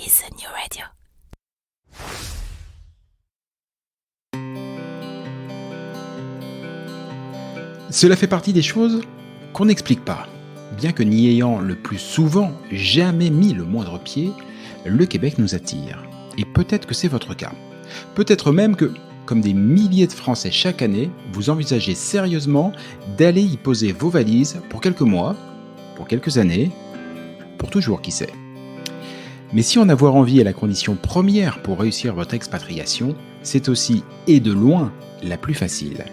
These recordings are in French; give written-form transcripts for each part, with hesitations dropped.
is the new radio. Cela fait partie des choses qu'on n'explique pas. Bien que n'y ayant le plus souvent jamais mis le moindre pied, le Québec nous attire. Et peut-être que c'est votre cas. Peut-être même que, comme des milliers de Français chaque année, vous envisagez sérieusement d'aller y poser vos valises pour quelques mois, pour quelques années, pour toujours, qui sait. Mais si en avoir envie est la condition première pour réussir votre expatriation, c'est aussi, et de loin, la plus facile.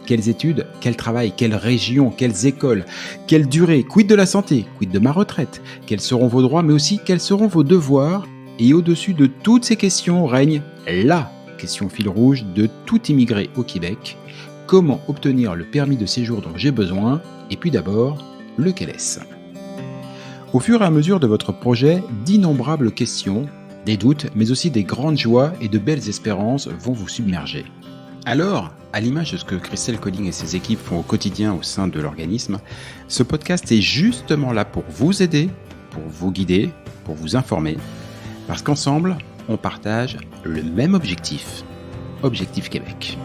Quelles études, quel travail, quelle région, quelles écoles, quelle durée, quid de la santé, quid de ma retraite, quels seront vos droits, mais aussi quels seront vos devoirs. Et au-dessus de toutes ces questions règne la question fil rouge de tout immigré au Québec. Comment obtenir le permis de séjour dont j'ai besoin? Et puis d'abord, lequel est-ce? Au fur et à mesure de votre projet, d'innombrables questions, des doutes, mais aussi des grandes joies et de belles espérances vont vous submerger. Alors, à l'image de ce que Christelle Colling et ses équipes font au quotidien au sein de l'organisme, ce podcast est justement là pour vous aider, pour vous guider, pour vous informer, parce qu'ensemble, on partage le même objectif, Objectif Québec.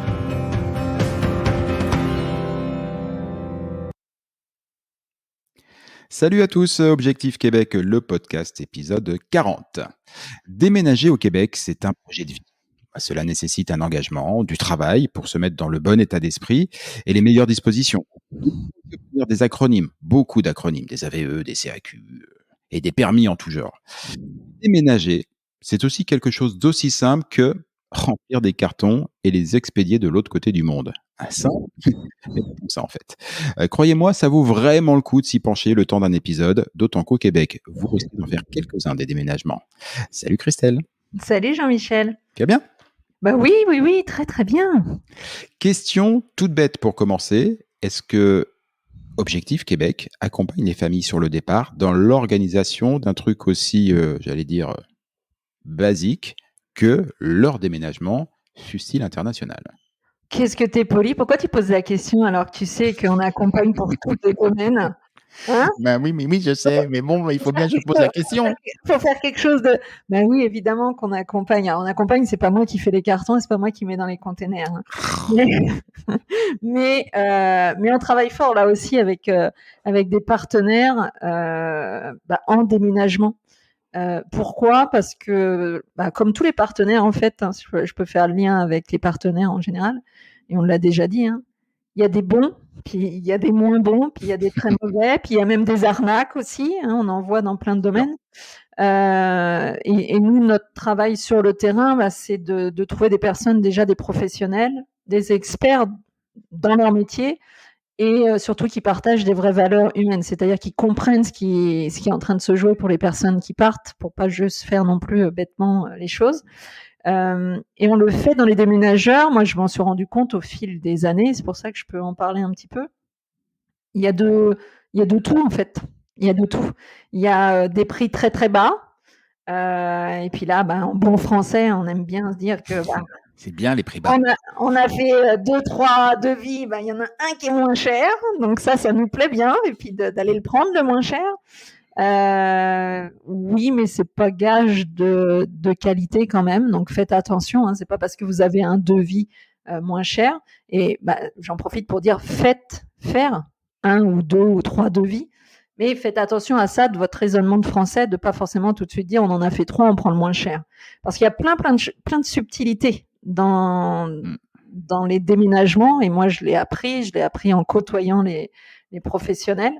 Salut à tous, Objectif Québec, le podcast épisode 40. Déménager au Québec, c'est un projet de vie. Cela nécessite un engagement, du travail pour se mettre dans le bon état d'esprit et les meilleures dispositions. Des acronymes, beaucoup d'acronymes, des AVE, des CAQ et des permis en tout genre. Déménager, c'est aussi quelque chose d'aussi simple que remplir des cartons et les expédier de l'autre côté du monde. Ça, mais pas comme ça en fait. Croyez-moi, ça vaut vraiment le coup de s'y pencher le temps d'un épisode, d'autant qu'au Québec, vous risquez d'en faire quelques-uns des déménagements. Salut Christelle. Salut Jean-Michel. Tu vas bien? Bah oui, très très bien. Question toute bête pour commencer. Est-ce que Objectif Québec accompagne les familles sur le départ dans l'organisation d'un truc aussi, basique que leur déménagement, fût-il international? Qu'est-ce que t'es poli? Pourquoi tu poses la question alors que tu sais qu'on accompagne pour tous les domaines? Hein? Bah oui, je sais, mais bon, il faut bien que je pose la question. Faut faire quelque chose de... Ben oui, évidemment qu'on accompagne. Alors, on accompagne, c'est pas moi qui fais les cartons et c'est pas moi qui mets dans les containers. Hein. Mais on travaille fort là aussi avec des partenaires en déménagement. Pourquoi? Parce que, comme tous les partenaires, en fait, hein, je peux faire le lien avec les partenaires en général, et on l'a déjà dit, hein, il y a des bons, puis il y a des moins bons, puis il y a des très mauvais, puis il y a même des arnaques aussi, hein, on en voit dans plein de domaines. Et nous, notre travail sur le terrain, c'est de trouver des personnes, déjà des professionnels, des experts dans leur métier, et surtout qui partagent des vraies valeurs humaines, c'est-à-dire qui comprennent ce qui est en train de se jouer pour les personnes qui partent, pour pas juste faire non plus bêtement les choses. Et on le fait dans les déménageurs. Moi, je m'en suis rendu compte au fil des années, c'est pour ça que je peux en parler un petit peu. Il y a de tout en fait. Il y a de tout. Il y a des prix très très bas. Et puis là, en bon français, on aime bien se dire que... c'est bien les prix bas. On a fait 2-3 devis, il y en a un qui est moins cher, donc ça nous plaît bien, et puis d'aller le prendre le moins cher. Oui, mais c'est pas gage de qualité quand même, donc faites attention, hein, c'est pas parce que vous avez un devis moins cher, et j'en profite pour dire faites faire 1 ou 2 ou 3 devis, mais faites attention à ça de votre raisonnement de français, de pas forcément tout de suite dire on en a fait 3, on prend le moins cher, parce qu'il y a plein de subtilités dans les déménagements, et moi je l'ai appris en côtoyant les professionnels,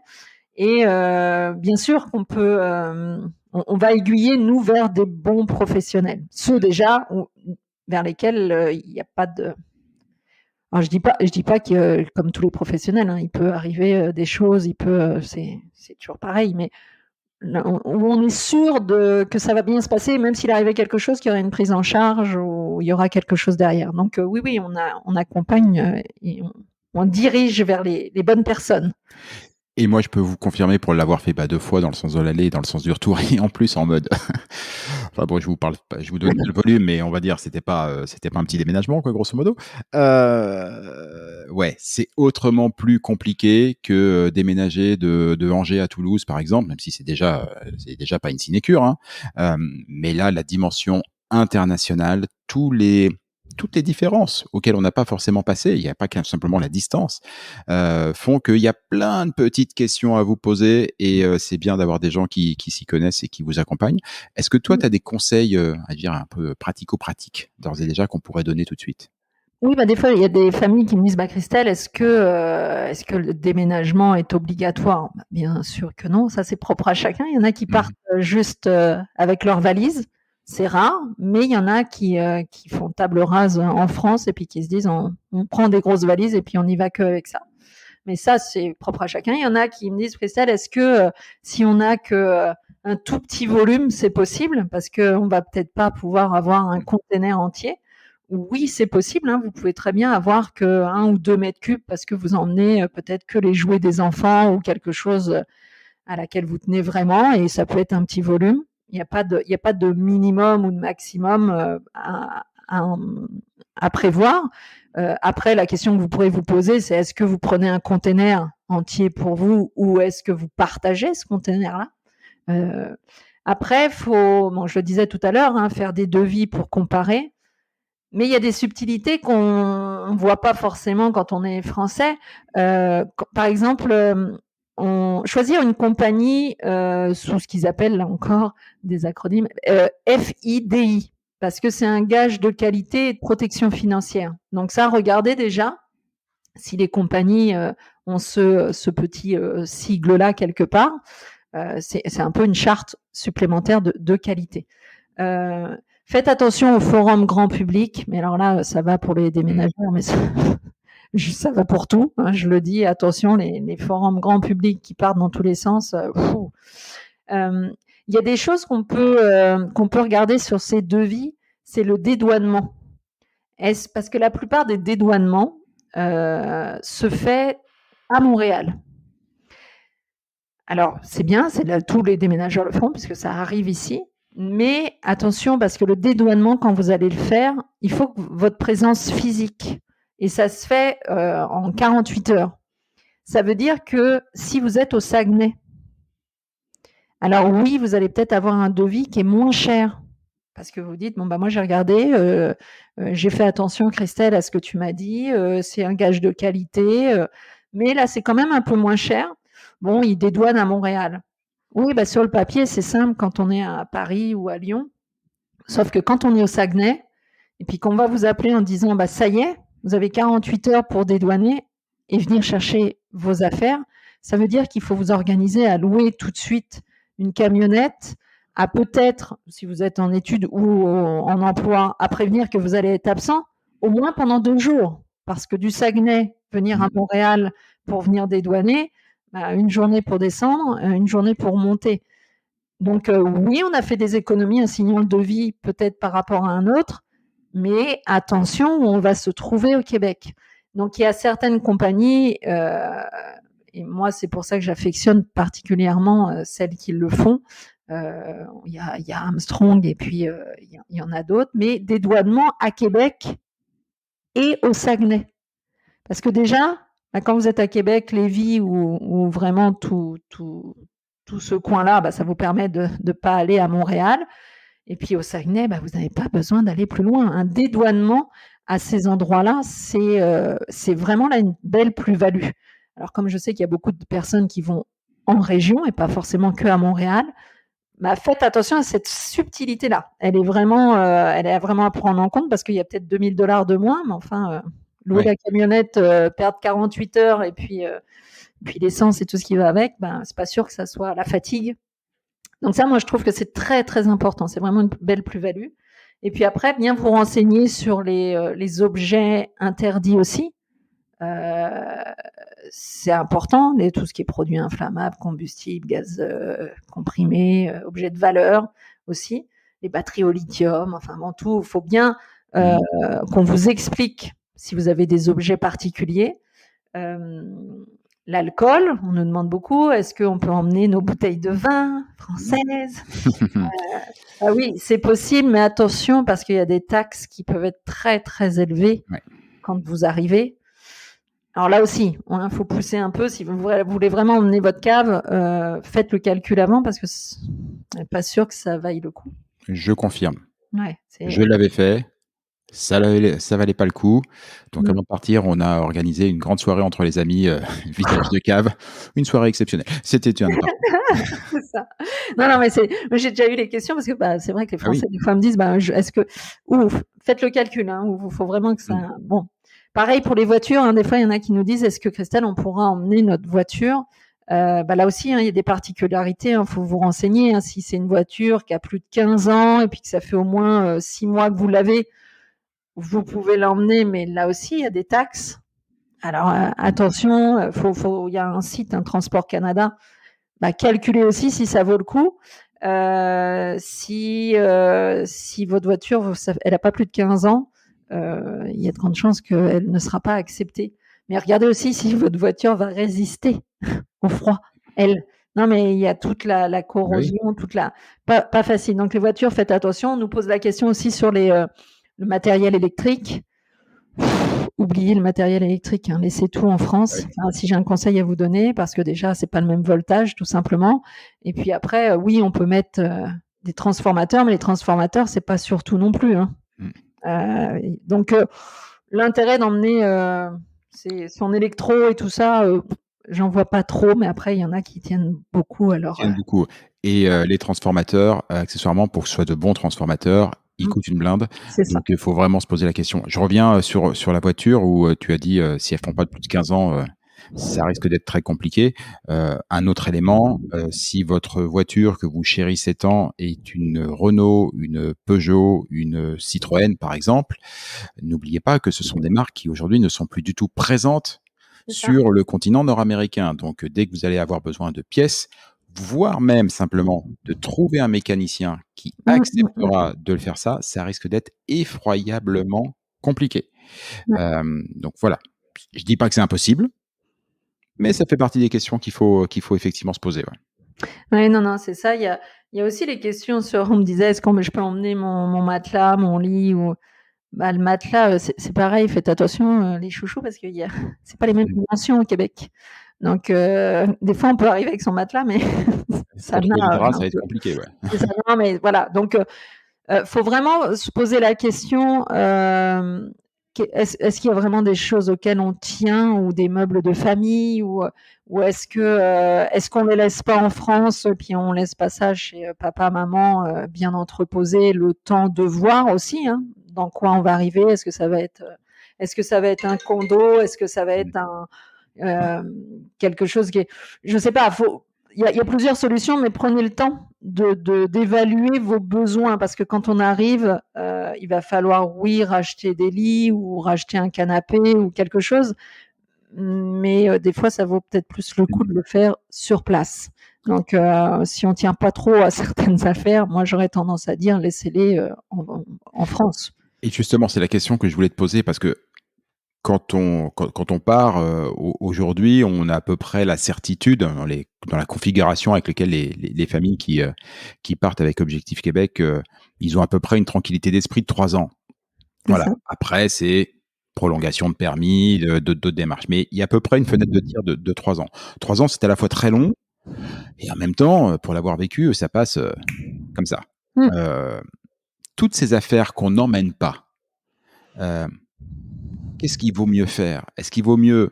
et bien sûr qu'on peut on va aiguiller nous vers des bons professionnels, ceux déjà vers lesquels il n'y a pas de... Alors je dis pas que comme tous les professionnels, hein, il peut arriver des choses, c'est toujours pareil, mais on est sûr que ça va bien se passer, même s'il arrivait quelque chose, qu'il y aurait une prise en charge ou il y aura quelque chose derrière. Donc oui, on accompagne et on dirige vers les bonnes personnes. Et moi, je peux vous confirmer pour l'avoir fait 2 fois dans le sens de l'aller et dans le sens du retour, et en plus en mode Enfin bon, je vous donne le volume, mais on va dire c'était pas un petit déménagement quoi, grosso modo. Ouais, c'est autrement plus compliqué que déménager de Angers à Toulouse, par exemple, même si c'est déjà pas une sinécure. Hein. Mais là, la dimension internationale, toutes les différences auxquelles on n'a pas forcément passé, il n'y a pas qu'un simplement la distance, font qu'il y a plein de petites questions à vous poser et c'est bien d'avoir des gens qui s'y connaissent et qui vous accompagnent. Est-ce que toi, tu as des conseils, à dire un peu pratico-pratiques, d'ores et déjà, qu'on pourrait donner tout de suite? Oui, bah, des fois, il y a des familles qui me disent: «Bah, Christelle, est-ce que le déménagement est obligatoire?» Bah, bien sûr que non, ça c'est propre à chacun. Il y en a qui partent, Mmh. juste, avec leurs valises, c'est rare, mais il y en a qui font table rase en France et puis qui se disent: «On prend des grosses valises et puis on n'y va qu'avec ça». Mais ça, c'est propre à chacun. Il y en a qui me disent: «Christelle, est-ce que, si on n'a que, un tout petit volume, c'est possible? Parce qu'on va peut-être pas pouvoir avoir un container entier». Oui, c'est possible, hein. Vous pouvez très bien avoir que 1 ou 2 mètres cubes parce que vous emmenez, peut-être que les jouets des enfants ou quelque chose, à laquelle vous tenez vraiment et ça peut être un petit volume. Il y a pas de minimum ou de maximum, à prévoir. Après, la question que vous pourrez vous poser, c'est est-ce que vous prenez un container entier pour vous ou est-ce que vous partagez ce container-là? Après, faut, bon, je le disais tout à l'heure, hein, faire des devis pour comparer. Mais il y a des subtilités qu'on ne voit pas forcément quand on est français. Par exemple, choisir une compagnie sous ce qu'ils appellent, là encore, des acronymes, FIDI, parce que c'est un gage de qualité et de protection financière. Donc ça, regardez déjà si les compagnies ont ce petit sigle-là quelque part. C'est un peu une charte supplémentaire de qualité. Euh, Faites attention au forum grand public, mais alors là, ça va pour les déménageurs, mais ça, ça va pour tout. Hein, je le dis, attention, les forums grand public qui partent dans tous les sens. Il y a des choses qu'on peut regarder sur ces devis, c'est le dédouanement. Parce que la plupart des dédouanements se fait à Montréal. Alors, c'est bien, tous les déménageurs le font puisque ça arrive ici. Mais attention, parce que le dédouanement, quand vous allez le faire, il faut que votre présence physique. Et ça se fait en 48 heures. Ça veut dire que si vous êtes au Saguenay, alors oui, vous allez peut-être avoir un devis qui est moins cher. Parce que vous dites, bon, bah moi j'ai regardé, j'ai fait attention, Christelle, à ce que tu m'as dit, c'est un gage de qualité, mais là c'est quand même un peu moins cher. Bon, ils dédouanent à Montréal. Oui, bah sur le papier, c'est simple quand on est à Paris ou à Lyon. Sauf que quand on est au Saguenay, et puis qu'on va vous appeler en disant, bah ça y est, vous avez 48 heures pour dédouaner et venir chercher vos affaires, ça veut dire qu'il faut vous organiser à louer tout de suite une camionnette, à peut-être, si vous êtes en études ou en emploi, à prévenir que vous allez être absent, au moins pendant 2 jours. Parce que du Saguenay, venir à Montréal pour venir dédouaner, bah, une journée pour descendre, une journée pour monter. Donc oui, on a fait des économies, en signant le devis peut-être par rapport à un autre, mais attention où on va se trouver au Québec. Donc il y a certaines compagnies, et moi c'est pour ça que j'affectionne particulièrement celles qui le font. Il y a Armstrong et puis il y en a d'autres, mais dédouanement à Québec et au Saguenay. Parce que déjà, bah, quand vous êtes à Québec, Lévis ou vraiment tout ce coin-là, bah, ça vous permet de ne pas aller à Montréal. Et puis au Saguenay, bah, vous n'avez pas besoin d'aller plus loin. Un dédouanement à ces endroits-là, c'est vraiment là une belle plus-value. Alors comme je sais qu'il y a beaucoup de personnes qui vont en région et pas forcément que à Montréal, bah, faites attention à cette subtilité-là. Elle est vraiment à prendre en compte parce qu'il y a peut-être 2 000 $ de moins, mais enfin, louer Ouais. la camionnette, perdre 48 heures et puis l'essence et tout ce qui va avec, ben, c'est pas sûr que ça soit la fatigue. Donc ça, moi, je trouve que c'est très, très important. C'est vraiment une belle plus-value. Et puis après, bien vous renseigner sur les objets interdits aussi. C'est important, tout ce qui est produits inflammables, combustibles, gaz comprimés, objets de valeur aussi, les batteries au lithium, enfin bon, tout, il faut bien qu'on vous explique si vous avez des objets particuliers. L'alcool, on nous demande beaucoup, est-ce qu'on peut emmener nos bouteilles de vin françaises? Ah oui, c'est possible, mais attention parce qu'il y a des taxes qui peuvent être très, très élevées Ouais. quand vous arrivez. Alors là aussi, il faut pousser un peu. Si vous voulez vraiment emmener votre cave, faites le calcul avant parce que n'est pas sûr que ça vaille le coup. Je confirme. Ouais, Je l'avais fait, ça valait pas le coup. Donc avant de partir, on a organisé une grande soirée entre les amis, vidage de cave, une soirée exceptionnelle. C'était un appartement. C'est ça. Non, mais j'ai déjà eu les questions parce que c'est vrai que les Ah oui. Français, des fois, me disent est-ce que. Faites le calcul, il faut vraiment que ça. Bon. Pareil pour les voitures, des fois, il y en a qui nous disent est-ce que Christelle, on pourra emmener notre voiture? Là aussi, il y a des particularités, faut vous renseigner. Si c'est une voiture qui a plus de 15 ans et puis que ça fait au moins 6 mois que vous l'avez, vous pouvez l'emmener, mais là aussi, il y a des taxes. Alors attention, il y a un site, Transport Canada, calculez aussi si ça vaut le coup. Si votre voiture, elle n'a pas plus de 15 ans, il y a de grandes chances qu'elle ne sera pas acceptée. Mais regardez aussi si votre voiture va résister au froid, elle. Non, mais il y a toute la corrosion, pas facile. Donc les voitures, faites attention. On nous pose la question aussi sur le matériel électrique. Oubliez le matériel électrique, laissez tout en France. Si j'ai un conseil à vous donner, parce que déjà, c'est pas le même voltage, tout simplement. Et puis après, oui, on peut mettre des transformateurs, mais les transformateurs, c'est pas surtout non plus. Donc, l'intérêt d'emmener son électro et tout ça, j'en vois pas trop, mais après, il y en a qui tiennent beaucoup. Tiennent beaucoup. Et les transformateurs, accessoirement, pour que ce soit de bons transformateurs, ils coûtent une blinde. C'est ça. Donc il faut vraiment se poser la question. Je reviens sur la voiture où tu as dit si elles font pas de plus de 15 ans, ça risque d'être très compliqué. Un autre élément, si votre voiture que vous chérissez tant est une Renault, une Peugeot, une Citroën par exemple, n'oubliez pas que ce sont des marques qui aujourd'hui ne sont plus du tout présentes sur le continent nord-américain. Donc dès que vous allez avoir besoin de pièces, voire même simplement de trouver un mécanicien qui acceptera de le faire, ça risque d'être effroyablement compliqué. Donc voilà. Je dis pas que c'est impossible, mais ça fait partie des questions qu'il faut effectivement se poser. Ouais, non, c'est ça. Il y a aussi les questions on me disait, est-ce que je peux emmener mon matelas, mon lit ou le matelas, c'est pareil, faites attention, les chouchous, parce que c'est pas les mêmes dimensions au Québec. Donc, des fois, on peut arriver avec son matelas, mais ça Pour trouver le drap, n'a. ça va être compliqué, ouais. C'est ça, non, mais voilà. Donc, faut vraiment se poser la question, est-ce qu'il y a vraiment des choses auxquelles on tient ou des meubles de famille ou est-ce qu'on les laisse pas en France puis on laisse pas ça chez papa, maman, bien entreposé, le temps de voir aussi, dans quoi on va arriver. Est-ce que ça va être un condo? Est-ce que ça va être quelque chose qui est, je sais pas, il y a plusieurs solutions, mais prenez le temps d'évaluer vos besoins parce que quand on arrive, il va falloir, oui, racheter des lits ou racheter un canapé ou quelque chose, mais des fois, ça vaut peut-être plus le coup de le faire sur place. Donc, si on tient pas trop à certaines affaires, moi, j'aurais tendance à dire laissez-les en France. Et justement, c'est la question que je voulais te poser parce que quand on part, aujourd'hui, on a à peu près la certitude dans la configuration avec laquelle les familles qui partent avec Objectif Québec, ils ont à peu près une tranquillité d'esprit de 3 ans. Voilà. Après, c'est prolongation de permis, d'autres démarches. Mais il y a à peu près une fenêtre de tir de 3 ans. 3 ans, c'est à la fois très long et en même temps, pour l'avoir vécu, ça passe comme ça. Toutes ces affaires qu'on n'emmène pas, qu'est-ce qu'il vaut mieux faire? Est-ce qu'il vaut mieux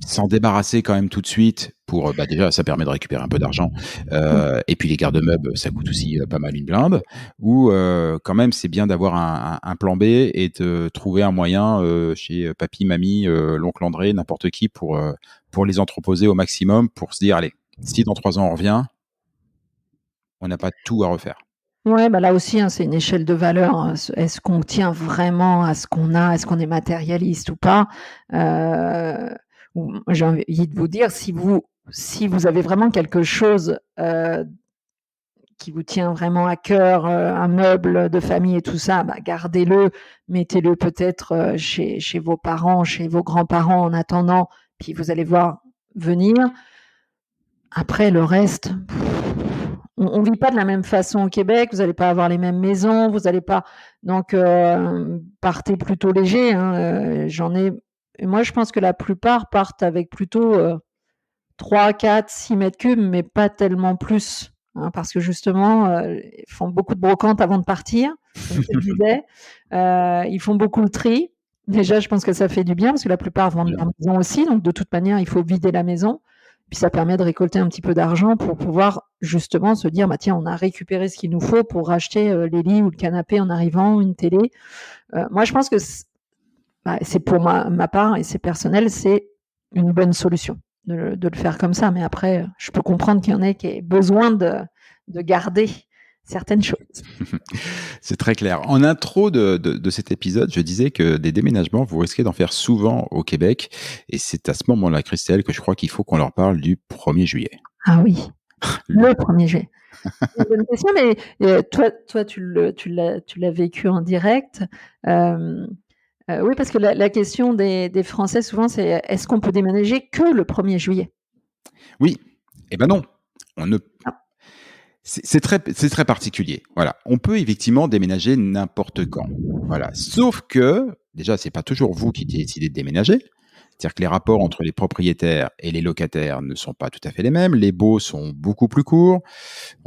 s'en débarrasser quand même tout de suite pour déjà ça permet de récupérer un peu d'argent et puis les garde-meubles ça coûte aussi pas mal une blinde, ou quand même c'est bien d'avoir un plan B et de trouver un moyen chez papy, mamie, l'oncle André, n'importe qui pour les entreposer au maximum pour se dire allez, si dans 3 ans on revient, on n'a pas tout à refaire. Ouais, là aussi, c'est une échelle de valeur. Est-ce qu'on tient vraiment à ce qu'on a? Est-ce qu'on est matérialiste ou pas? J'ai envie de vous dire, si vous avez vraiment quelque chose qui vous tient vraiment à cœur, un meuble de famille et tout ça, gardez-le, mettez-le peut-être chez vos parents, chez vos grands-parents en attendant, puis vous allez voir, venir. Après, le reste, on ne vit pas de la même façon au Québec. Vous n'allez pas avoir les mêmes maisons. Vous n'allez pas. Donc, partez plutôt léger. Hein, moi, je pense que la plupart partent avec plutôt 3, 4, 6 mètres cubes, mais pas tellement plus. Hein, parce que justement, ils font beaucoup de brocantes avant de partir, comme je te disais. Ils font beaucoup le tri. Déjà, je pense que ça fait du bien parce que la plupart vendent Bien. leur maison aussi. Donc, de toute manière, il faut vider la maison. Puis ça permet de récolter un petit peu d'argent pour pouvoir justement se dire, bah tiens, on a récupéré ce qu'il nous faut pour racheter les lits ou le canapé en arrivant, une télé. Moi, je pense que c'est pour ma part et c'est personnel, c'est une bonne solution de le faire comme ça. Mais après, je peux comprendre qu'il y en ait qui aient besoin de garder certaines choses. C'est très clair. En intro de cet épisode, je disais que des déménagements, vous risquez d'en faire souvent au Québec. Et c'est à ce moment-là, Christelle, que je crois qu'il faut qu'on leur parle du 1er juillet. Ah oui, le 1er juillet. C'est une bonne question, mais toi tu l'as vécu en direct. Oui, parce que la question des Français, souvent, c'est est-ce qu'on peut déménager que le 1er juillet? Oui. Eh ben non. On ne... Ah. C'est très particulier. Voilà. On peut effectivement déménager n'importe quand. Voilà. Sauf que, déjà, c'est pas toujours vous qui décidez de déménager. C'est-à-dire que les rapports entre les propriétaires et les locataires ne sont pas tout à fait les mêmes. Les baux sont beaucoup plus courts.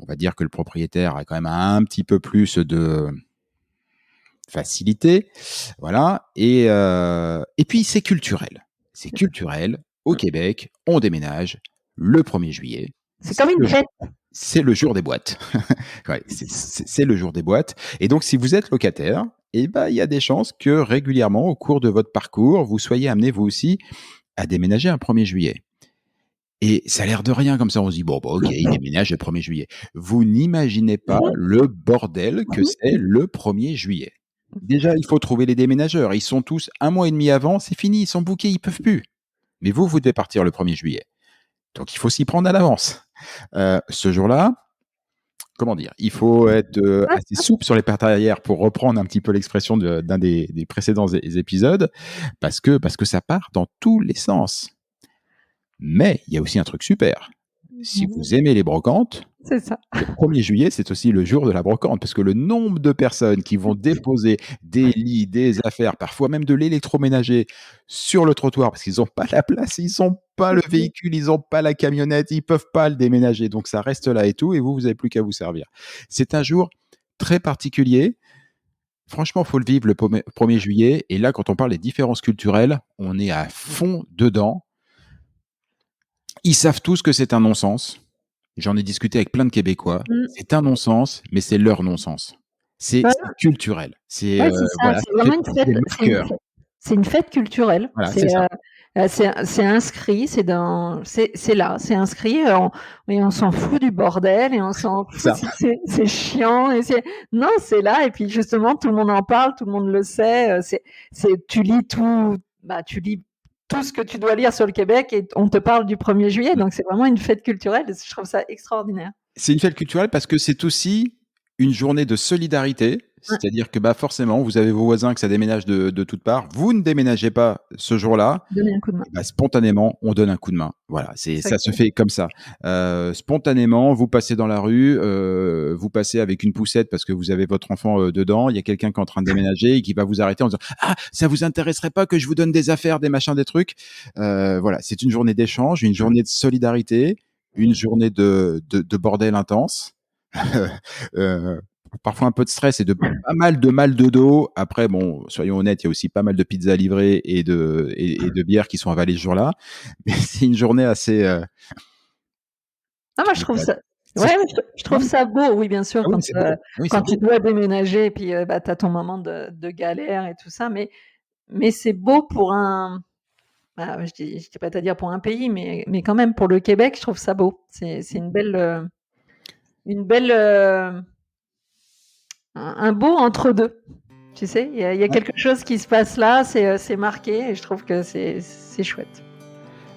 On va dire que le propriétaire a quand même un petit peu plus de facilité. Voilà. Et puis, c'est culturel. C'est culturel. Au Québec, on déménage le 1er juillet. C'est comme une fête. C'est le jour des boîtes. Ouais, c'est le jour des boîtes. Et donc, si vous êtes locataire, il y a des chances que régulièrement, au cours de votre parcours, vous soyez amené, vous aussi, à déménager un 1er juillet. Et ça a l'air de rien comme ça. On se dit, bon, ok, il déménage le 1er juillet. Vous n'imaginez pas le bordel que c'est le 1er juillet. Déjà, il faut trouver les déménageurs. Ils sont tous 1 mois et demi avant, c'est fini, ils sont bookés, ils peuvent plus. Mais vous devez partir le 1er juillet. Donc, il faut s'y prendre à l'avance. Ce jour-là, comment dire, il faut être assez souple sur les pattes arrière pour reprendre un petit peu l'expression d'un des précédents épisodes, parce que ça part dans tous les sens. Mais il y a aussi un truc super. Si vous aimez les brocantes, c'est ça. Le 1er juillet, c'est aussi le jour de la brocante, parce que le nombre de personnes qui vont déposer des lits, des affaires, parfois même de l'électroménager sur le trottoir, parce qu'ils n'ont pas la place, ils n'ont pas le véhicule, ils n'ont pas la camionnette, ils peuvent pas le déménager, donc ça reste là et tout, et vous n'avez plus qu'à vous servir. C'est un jour très particulier. Franchement, il faut le vivre le 1er juillet, et là, quand on parle des différences culturelles, on est à fond dedans. Ils savent tous que c'est un non-sens. J'en ai discuté avec plein de Québécois. C'est un non-sens, mais c'est leur non-sens. C'est culturel. C'est ça. voilà, C'est vraiment une fête. C'est une fête culturelle. Voilà, c'est ça. C'est inscrit, c'est là, c'est inscrit, et on s'en fout du bordel, et on s'en fout si c'est chiant, non, c'est là, et puis justement, tout le monde en parle, tout le monde le sait, tu lis tout ce que tu dois lire sur le Québec, et on te parle du 1er juillet, donc c'est vraiment une fête culturelle, et je trouve ça extraordinaire. C'est une fête culturelle parce que c'est aussi une journée de solidarité. C'est-à-dire que forcément, vous avez vos voisins que ça déménage de toutes parts. Vous ne déménagez pas ce jour-là. Donnez un coup de main. Spontanément, on donne un coup de main. Voilà, ça se fait comme ça. Spontanément, vous passez dans la rue, vous passez avec une poussette parce que vous avez votre enfant dedans. Il y a quelqu'un qui est en train de déménager et qui va vous arrêter en disant « Ah, ça vous intéresserait pas que je vous donne des affaires, des machins, des trucs ?» Voilà, c'est une journée d'échange, une journée de solidarité, une journée de bordel intense. Parfois un peu de stress et de pas mal de mal de dos. Après, bon, soyons honnêtes, il y a aussi pas mal de pizzas livrées et de bières qui sont avalées ce jour-là. Mais c'est une journée assez... moi, je trouve ça... Ouais, je trouve ça beau, oui, bien sûr, quand tu dois déménager, et puis tu as ton moment de galère et tout ça, mais c'est beau pour un... je dis pas à dire pour un pays, mais quand même, pour le Québec, je trouve ça beau. C'est une belle... un beau entre-deux. Tu sais, il y a quelque chose qui se passe là, c'est marqué, et je trouve que c'est chouette.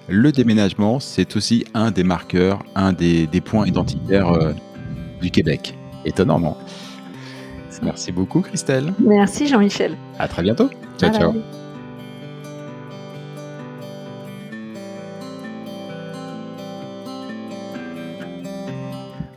Le déménagement, c'est aussi un des marqueurs, un des points identitaires du Québec. Étonnant, non ? Merci beaucoup, Christelle. Merci, Jean-Michel. À très bientôt. Ciao, ciao.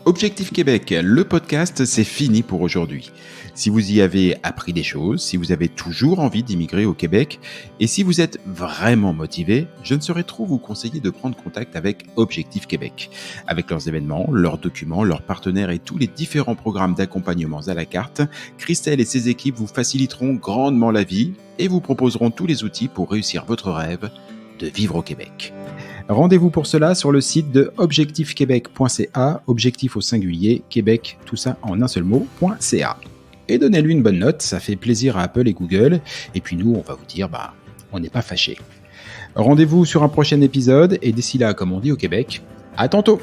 Objectif Québec, le podcast, c'est fini pour aujourd'hui. Si vous y avez appris des choses, si vous avez toujours envie d'immigrer au Québec, et si vous êtes vraiment motivé, je ne saurais trop vous conseiller de prendre contact avec Objectif Québec. Avec leurs événements, leurs documents, leurs partenaires et tous les différents programmes d'accompagnement à la carte, Christelle et ses équipes vous faciliteront grandement la vie et vous proposeront tous les outils pour réussir votre rêve de vivre au Québec. Rendez-vous pour cela sur le site de objectifquebec.ca, objectif au singulier, Québec, tout ça en un seul mot.ca. Et donnez-lui une bonne note, ça fait plaisir à Apple et Google. Et puis nous, on va vous dire, on n'est pas fâchés. Rendez-vous sur un prochain épisode, et d'ici là, comme on dit au Québec, à tantôt!